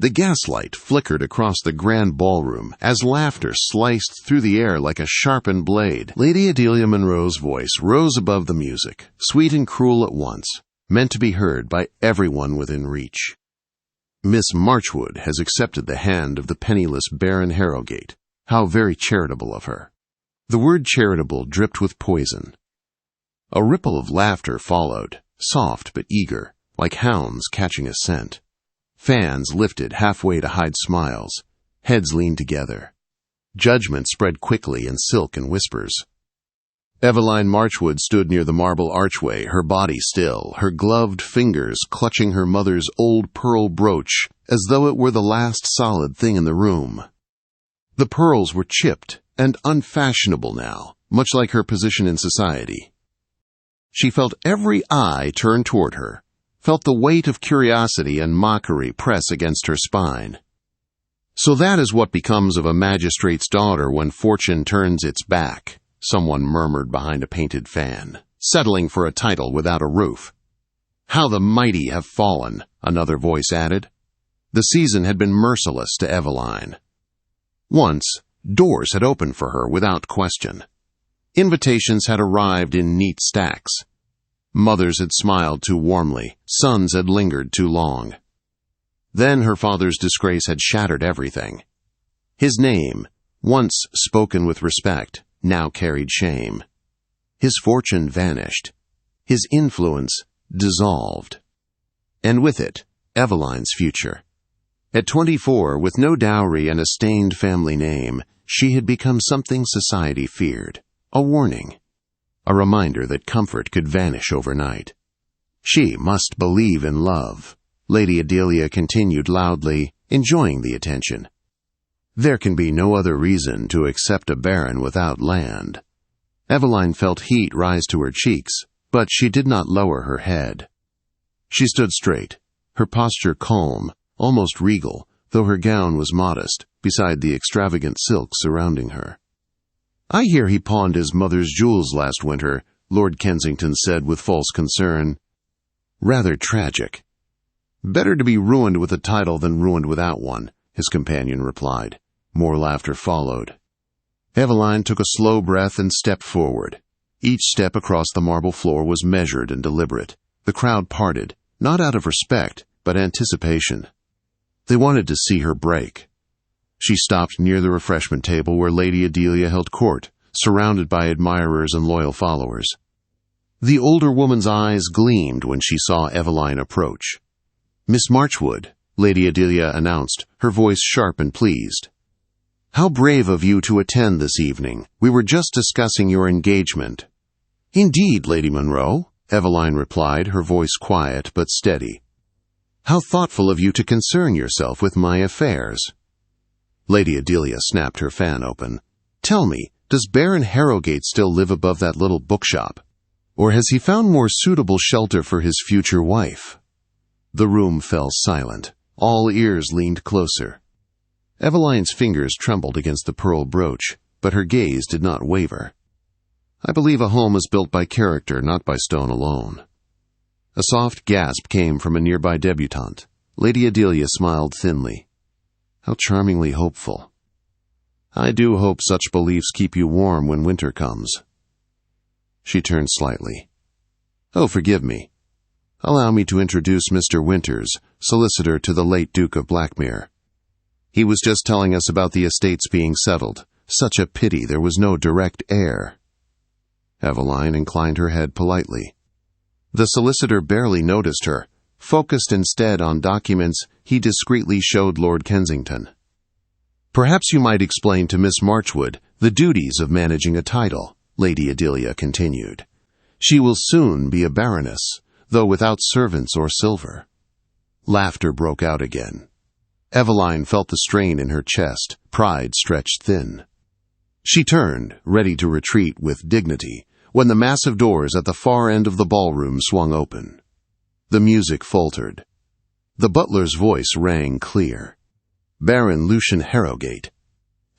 The gaslight flickered across the grand ballroom as laughter sliced through the air like a sharpened blade. Lady Adelia Monroe's voice rose above the music, sweet and cruel at once, meant to be heard by everyone within reach. Miss Marchwood has accepted the hand of the penniless Baron Harrowgate. How very charitable of her. The word charitable dripped with poison. A ripple of laughter followed, soft but eager, like hounds catching a scent. Fans lifted halfway to hide smiles. Heads leaned together. Judgment spread quickly in silk and whispers. Eveline Marchwood stood near the marble archway, her body still, her gloved fingers clutching her mother's old pearl brooch as though it were the last solid thing in the room. The pearls were chipped and unfashionable now, much like her position in society. She felt every eye turn toward her, felt the weight of curiosity and mockery press against her spine. So that is what becomes of a magistrate's daughter when fortune turns its back, someone murmured behind a painted fan, settling for a title without a roof. How the mighty have fallen, another voice added. The season had been merciless to Eveline. Once, doors had opened for her without question. Invitations had arrived in neat stacks. Mothers had smiled too warmly, sons had lingered too long. Then her father's disgrace had shattered everything. His name, once spoken with respect, now carried shame. His fortune vanished. His influence dissolved. And with it, Eveline's future. At 24, with no dowry and a stained family name, she had become something society feared. A warning. A reminder that comfort could vanish overnight. She must believe in love, Lady Adelia continued loudly, enjoying the attention. There can be no other reason to accept a baron without land. Eveline felt heat rise to her cheeks, but she did not lower her head. She stood straight, her posture calm, almost regal, though her gown was modest, beside the extravagant silk surrounding her. "I hear he pawned his mother's jewels last winter," Lord Kensington said with false concern. "Rather tragic." "Better to be ruined with a title than ruined without one," his companion replied. More laughter followed. Eveline took a slow breath and stepped forward. Each step across the marble floor was measured and deliberate. The crowd parted, not out of respect, but anticipation. They wanted to see her break. She stopped near the refreshment table where Lady Adelia held court, surrounded by admirers and loyal followers. The older woman's eyes gleamed when she saw Eveline approach. "Miss Marchwood," Lady Adelia announced, her voice sharp and pleased. "How brave of you to attend this evening. We were just discussing your engagement." "Indeed, Lady Monroe," Eveline replied, her voice quiet but steady. "How thoughtful of you to concern yourself with my affairs." Lady Adelia snapped her fan open. "Tell me, does Baron Harrowgate still live above that little bookshop? Or has he found more suitable shelter for his future wife?" The room fell silent. All ears leaned closer. Eveline's fingers trembled against the pearl brooch, but her gaze did not waver. "I believe a home is built by character, not by stone alone." A soft gasp came from a nearby debutante. Lady Adelia smiled thinly. "How charmingly hopeful. I do hope such beliefs keep you warm when winter comes." She turned slightly. "Oh, forgive me. Allow me to introduce Mr. Winters, solicitor to the late Duke of Blackmere. He was just telling us about the estates being settled. Such a pity there was no direct heir." Eveline inclined her head politely. The solicitor barely noticed her, focused instead on documents he discreetly showed Lord Kensington. "Perhaps you might explain to Miss Marchwood the duties of managing a title," Lady Adelia continued. "She will soon be a baroness, though without servants or silver." Laughter broke out again. Eveline felt the strain in her chest, pride stretched thin. She turned, ready to retreat with dignity, when the massive doors at the far end of the ballroom swung open. The music faltered. The butler's voice rang clear. "Baron Lucian Harrowgate."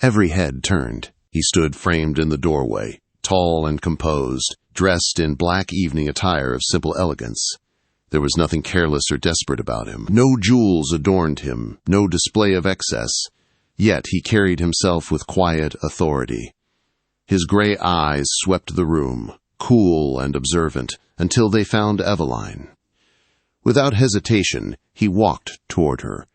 Every head turned. He stood framed in the doorway, tall and composed, dressed in black evening attire of simple elegance. There was nothing careless or desperate about him. No jewels adorned him, no display of excess. Yet he carried himself with quiet authority. His gray eyes swept the room, cool and observant, until they found Eveline. Without hesitation, he walked toward her.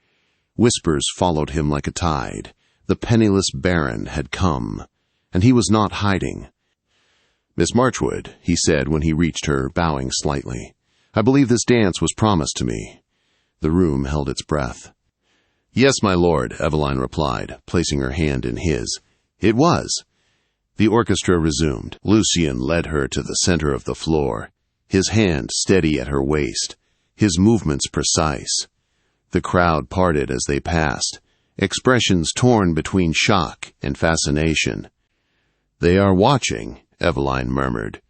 Whispers followed him like a tide. The penniless baron had come, and he was not hiding. "Miss Marchwood," he said when he reached her, bowing slightly, "I believe this dance was promised to me." The room held its breath. "Yes, my lord," Eveline replied, placing her hand in his. "It was." The orchestra resumed. Lucien led her to the center of the floor, his hand steady at her waist, his movements precise. The crowd parted as they passed, expressions torn between shock and fascination. "They are watching," Eveline murmured.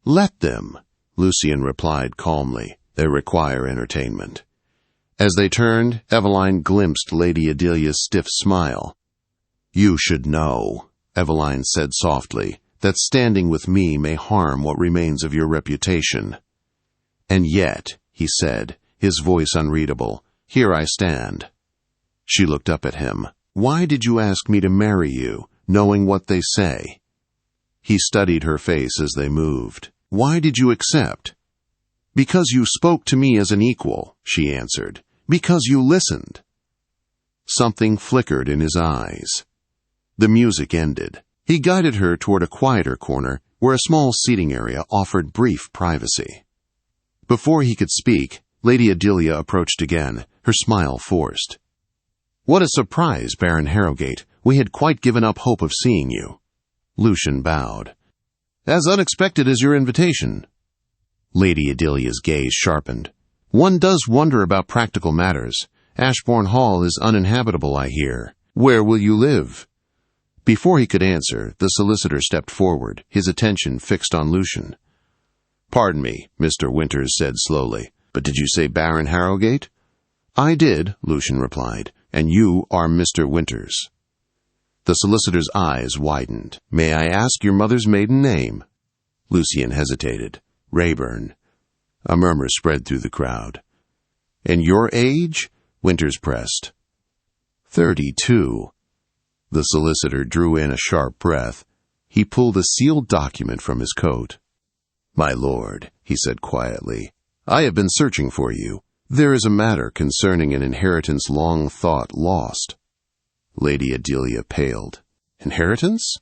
"Let them," Lucien replied calmly. "They require entertainment." As they turned, Eveline glimpsed Lady Adelia's stiff smile. "You should know," Eveline said softly, "that standing with me may harm what remains of your reputation." "And yet," he said, his voice unreadable, "here I stand." She looked up at him. "Why did you ask me to marry you, knowing what they say?" He studied her face as they moved. "Why did you accept?" "Because you spoke to me as an equal," she answered. "Because you listened." Something flickered in his eyes. The music ended. He guided her toward a quieter corner where a small seating area offered brief privacy. Before he could speak, Lady Adelia approached again, her smile forced. "What a surprise, Baron Harrowgate. We had quite given up hope of seeing you." Lucien bowed. "As unexpected as your invitation." Lady Adelia's gaze sharpened. "One does wonder about practical matters. Ashbourne Hall is uninhabitable, I hear. Where will you live?" Before he could answer, the solicitor stepped forward, his attention fixed on Lucien. "Pardon me," Mr. Winters said slowly, "but did you say Baron Harrowgate?" "I did," Lucien replied, "and you are Mr. Winters." The solicitor's eyes widened. "May I ask your mother's maiden name?" Lucien hesitated. "Rayburn." A murmur spread through the crowd. "And your age?" Winters pressed. 32. The solicitor drew in a sharp breath. He pulled a sealed document from his coat. "My lord," he said quietly, "I have been searching for you. There is a matter concerning an inheritance long thought lost." Lady Adelia paled. "Inheritance?"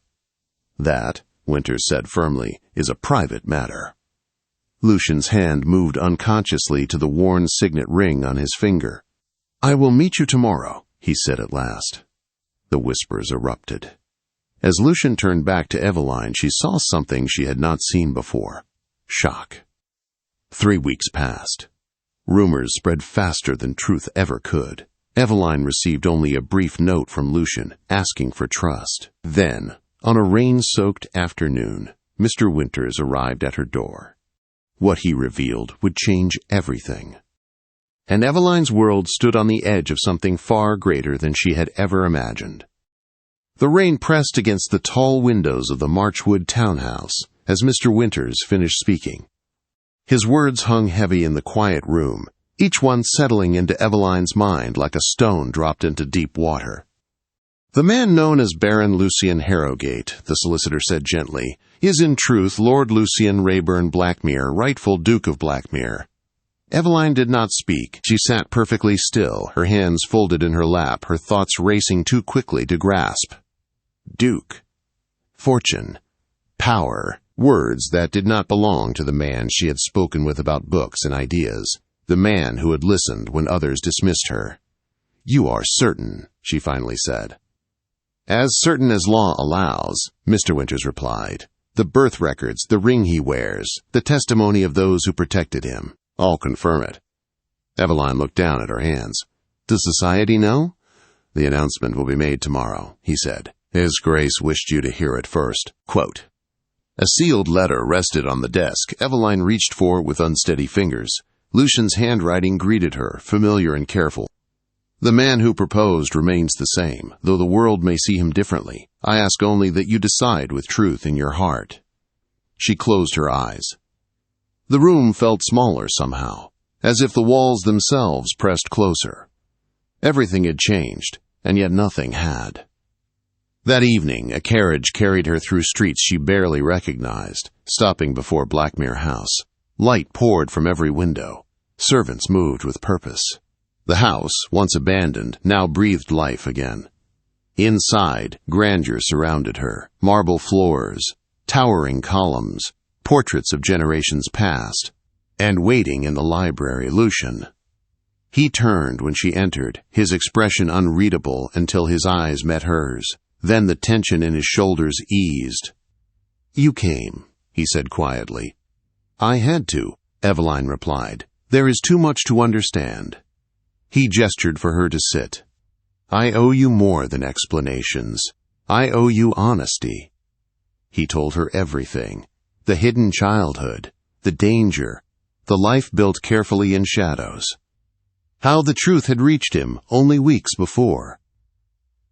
"That," Winters said firmly, "is a private matter." Lucien's hand moved unconsciously to the worn signet ring on his finger. "I will meet you tomorrow," he said at last. The whispers erupted. As Lucien turned back to Eveline, she saw something she had not seen before. Shock. 3 weeks passed. Rumors spread faster than truth ever could. Eveline received only a brief note from Lucien, asking for trust. Then, on a rain-soaked afternoon, Mr. Winters arrived at her door. What he revealed would change everything. And Eveline's world stood on the edge of something far greater than she had ever imagined. The rain pressed against the tall windows of the Marchwood townhouse as Mr. Winters finished speaking. His words hung heavy in the quiet room, each one settling into Eveline's mind like a stone dropped into deep water. "The man known as Baron Lucien Harrowgate," the solicitor said gently, "is in truth Lord Lucien Rayburn Blackmere, rightful Duke of Blackmere." Eveline did not speak. She sat perfectly still, her hands folded in her lap, her thoughts racing too quickly to grasp. Duke. Fortune. Power. Words that did not belong to the man she had spoken with about books and ideas, the man who had listened when others dismissed her. "You are certain," she finally said. "As certain as law allows," Mr. Winters replied. "The birth records, the ring he wears, the testimony of those who protected him, all confirm it." Eveline looked down at her hands. "Does society know?" "The announcement will be made tomorrow," he said. "His Grace wished you to hear it first." Quote. A sealed letter rested on the desk. Eveline reached for it with unsteady fingers. Lucien's handwriting greeted her, familiar and careful. "The man who proposed remains the same, though the world may see him differently. I ask only that you decide with truth in your heart." She closed her eyes. The room felt smaller somehow. as if the walls themselves pressed closer. Everything had changed, and yet nothing had. That evening, a carriage carried her through streets she barely recognized, stopping before Blackmere House. Light poured from every window. Servants moved with purpose. The house, once abandoned, now breathed life again. Inside, grandeur surrounded her, marble floors, towering columns, portraits of generations past, and waiting in the library, Lucian. He turned when she entered, his expression unreadable until his eyes met hers. Then the tension in his shoulders eased. "You came," he said quietly. "I had to," Eveline replied. "There is too much to understand." He gestured for her to sit. "I owe you more than explanations. I owe you honesty." He told her everything. The hidden childhood, the danger, the life built carefully in shadows. How the truth had reached him only weeks before.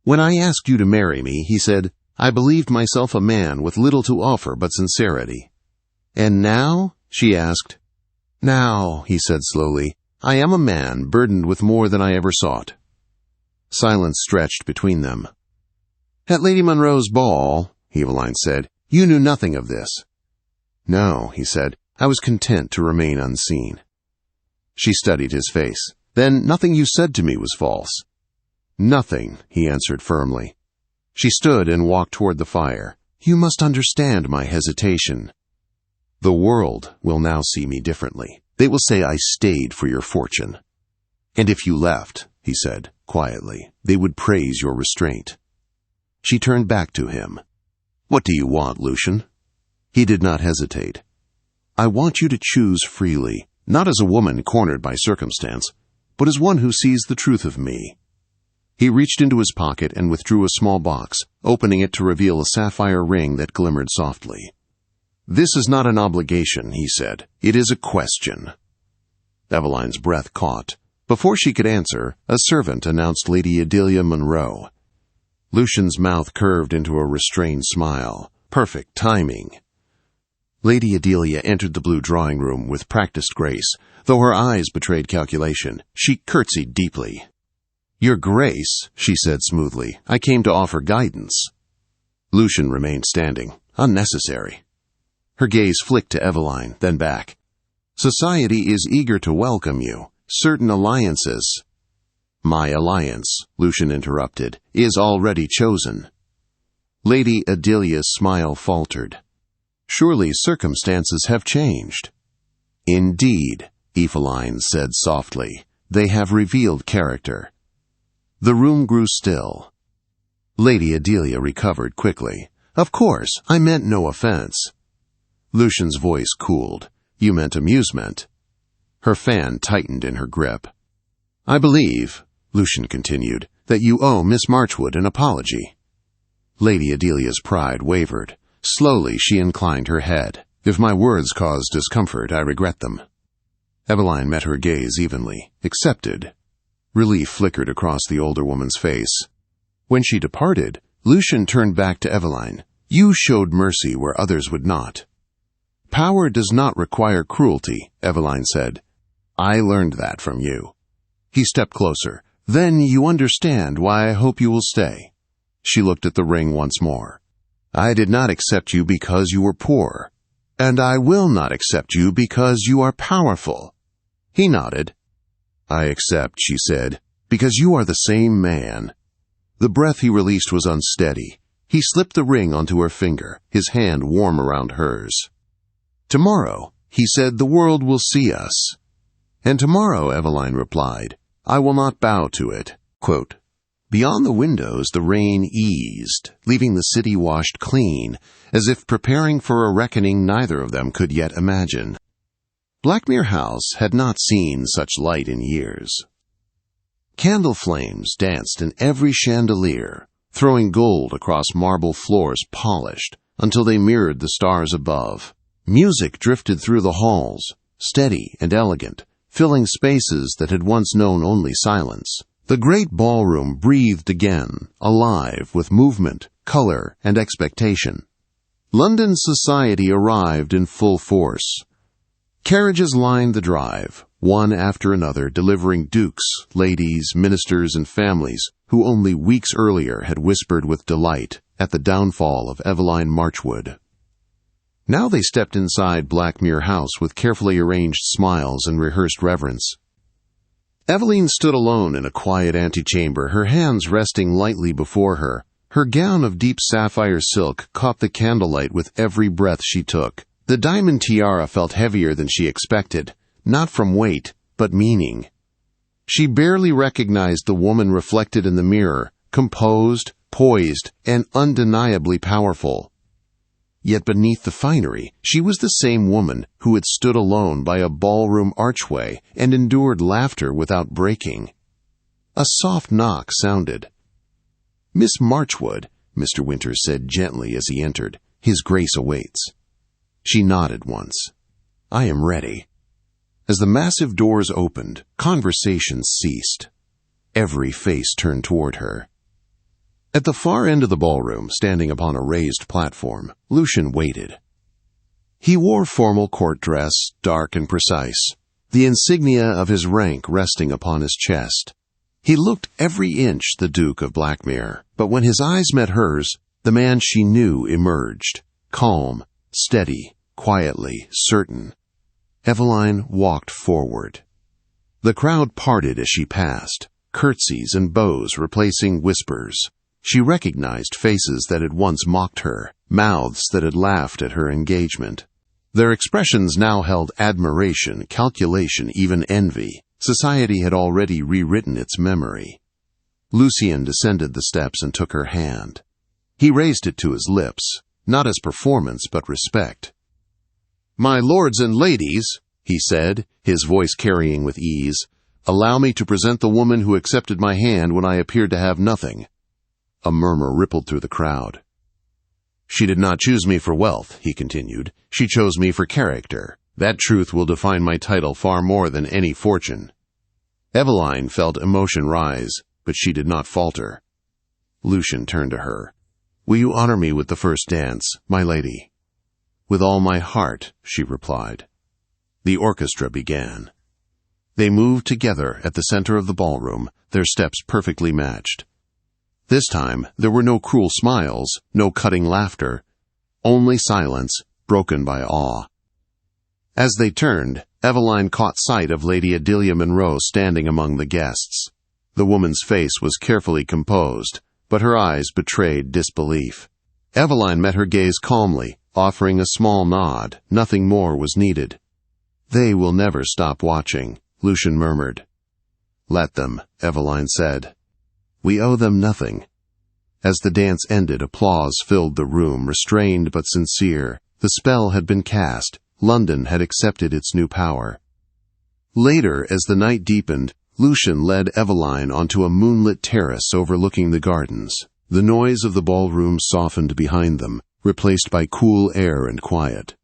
"When I asked you to marry me," he said, "I believed myself a man with little to offer but sincerity." "And now?" she asked. "Now," he said slowly, "I am a man burdened with more than I ever sought." Silence stretched between them. "At Lady Monroe's ball," Eveline said, "you knew nothing of this." "No," he said, "I was content to remain unseen." She studied his face. "Then nothing you said to me was false." "Nothing," he answered firmly. She stood and walked toward the fire. "You must understand my hesitation. The world will now see me differently. They will say I stayed for your fortune. And if you left," he said quietly, "they would praise your restraint." She turned back to him. "What do you want, Lucian?" He did not hesitate. "I want you to choose freely, not as a woman cornered by circumstance, but as one who sees the truth of me." He reached into his pocket and withdrew a small box, opening it to reveal a sapphire ring that glimmered softly. "This is not an obligation," he said. "It is a question." Eveline's breath caught. Before she could answer, a servant announced Lady Adelia Monroe. Lucian's mouth curved into a restrained smile. Perfect timing. Lady Adelia entered the blue drawing room with practiced grace. Though her eyes betrayed calculation, she curtsied deeply. "Your Grace," she said smoothly, "I came to offer guidance." Lucian remained standing. Unnecessary. Her gaze flicked to Eveline, then back. "Society is eager to welcome you. Certain alliances—" "My alliance," Lucian interrupted, "is already chosen." Lady Adelia's smile faltered. "Surely circumstances have changed." "Indeed," Eveline said softly. "They have revealed character." The room grew still. Lady Adelia recovered quickly. "Of course, I meant no offense." Lucian's voice cooled. "You meant amusement." Her fan tightened in her grip. "I believe," Lucian continued, "that you owe Miss Marchwood an apology." Lady Adelia's pride wavered. Slowly she inclined her head. "If my words caused discomfort, I regret them." Eveline met her gaze evenly. "Accepted." Relief flickered across the older woman's face. When she departed, Lucian turned back to Eveline. "You showed mercy where others would not." "Power does not require cruelty," Eveline said. "I learned that from you." He stepped closer. "Then you understand why I hope you will stay." She looked at the ring once more. "I did not accept you because you were poor. And I will not accept you because you are powerful." He nodded. "I accept," she said, "because you are the same man." The breath he released was unsteady. He slipped the ring onto her finger, his hand warm around hers. "Tomorrow," he said, "the world will see us." "And tomorrow," Eveline replied, "I will not bow to it." Quote, "Beyond the windows the rain eased, leaving the city washed clean, as if preparing for a reckoning neither of them could yet imagine." Blackmere House had not seen such light in years. Candle flames danced in every chandelier, throwing gold across marble floors polished until they mirrored the stars above. Music drifted through the halls, steady and elegant, filling spaces that had once known only silence. The great ballroom breathed again, alive with movement, color, and expectation. London society arrived in full force. Carriages lined the drive, one after another delivering dukes, ladies, ministers, and families who only weeks earlier had whispered with delight at the downfall of Eveline Marchwood. Now they stepped inside Blackmere House with carefully arranged smiles and rehearsed reverence. Eveline stood alone in a quiet antechamber, her hands resting lightly before her. Her gown of deep sapphire silk caught the candlelight with every breath she took. The diamond tiara felt heavier than she expected, not from weight, but meaning. She barely recognized the woman reflected in the mirror, composed, poised, and undeniably powerful. Yet beneath the finery, she was the same woman who had stood alone by a ballroom archway and endured laughter without breaking. A soft knock sounded. "Miss Marchwood," Mr. Winters said gently as he entered. "His Grace awaits." She nodded once. "I am ready." As the massive doors opened, conversation ceased. Every face turned toward her. At the far end of the ballroom, standing upon a raised platform, Lucian waited. He wore formal court dress, dark and precise, the insignia of his rank resting upon his chest. He looked every inch the Duke of Blackmere, but when his eyes met hers, the man she knew emerged, calm, steady, quietly certain. Eveline walked forward. The crowd parted as she passed, curtsies and bows replacing whispers. She recognized faces that had once mocked her, mouths that had laughed at her engagement. Their expressions now held admiration, calculation, even envy. Society had already rewritten its memory. Lucian descended the steps and took her hand. He raised it to his lips, not as performance but respect. "My lords and ladies," he said, his voice carrying with ease, "allow me to present the woman who accepted my hand when I appeared to have nothing." A murmur rippled through the crowd. "She did not choose me for wealth," he continued. "She chose me for character. That truth will define my title far more than any fortune." Eveline felt emotion rise, but she did not falter. Lucian turned to her. "Will you honor me with the first dance, my lady?" "With all my heart," she replied. The orchestra began. They moved together at the center of the ballroom, their steps perfectly matched. This time, there were no cruel smiles, no cutting laughter, only silence, broken by awe. As they turned, Eveline caught sight of Lady Adelia Monroe standing among the guests. The woman's face was carefully composed, but her eyes betrayed disbelief. Eveline met her gaze calmly, offering a small nod. Nothing more was needed. "They will never stop watching," Lucian murmured. "Let them," Eveline said. "We owe them nothing." As the dance ended, applause filled the room, restrained but sincere. The spell had been cast. London had accepted its new power. Later, as the night deepened, Lucian led Eveline onto a moonlit terrace overlooking the gardens. The noise of the ballroom softened behind them, replaced by cool air and quiet.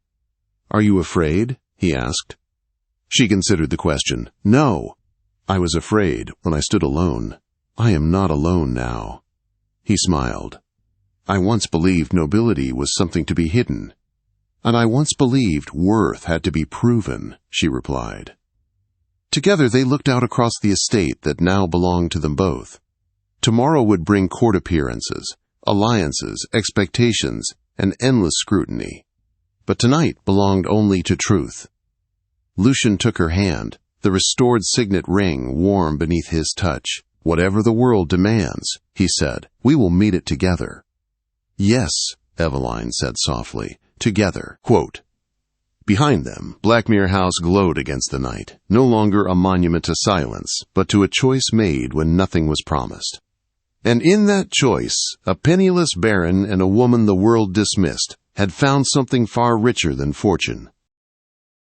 "Are you afraid?" he asked. She considered the question. "No. I was afraid when I stood alone. I am not alone now." He smiled. "I once believed nobility was something to be hidden. And I once believed worth had to be proven," she replied. Together they looked out across the estate that now belonged to them both. Tomorrow would bring court appearances, alliances, expectations, and endless scrutiny. But tonight belonged only to truth. Lucian took her hand, the restored signet ring warm beneath his touch. "Whatever the world demands," he said, "we will meet it together." "Yes," Eveline said softly, "together." Quote, Behind them, Blackmere House glowed against the night, no longer a monument to silence, but to a choice made when nothing was promised. And in that choice, a penniless baron and a woman the world dismissed had found something far richer than fortune,